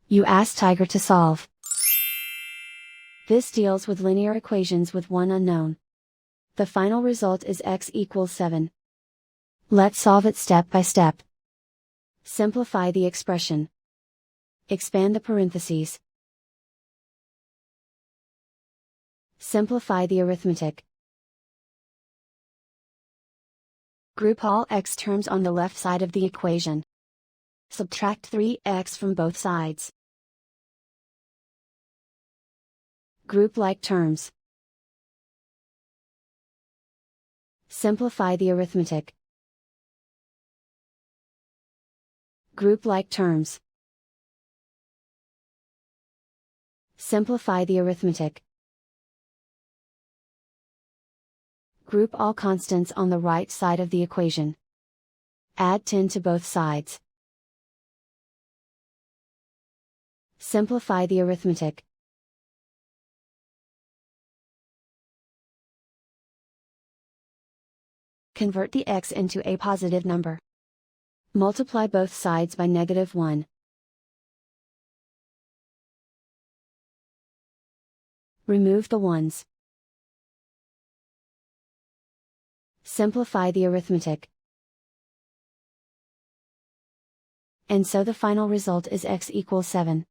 You ask Tiger to solve. This deals with linear equations with one unknown. The final result is x equals 7. Let's solve it step by step. Simplify the expression. Expand the parentheses. Simplify the arithmetic. Group all x terms on the left side of the equation. Subtract 3x from both sides. Group like terms. Simplify the arithmetic. Group like terms. Simplify the arithmetic. Group all constants on the right side of the equation. Add 10 to both sides. Simplify the arithmetic. Convert the x into a positive number. Multiply both sides by -1. Remove the ones. Simplify the arithmetic. And so the final result is x equals 7.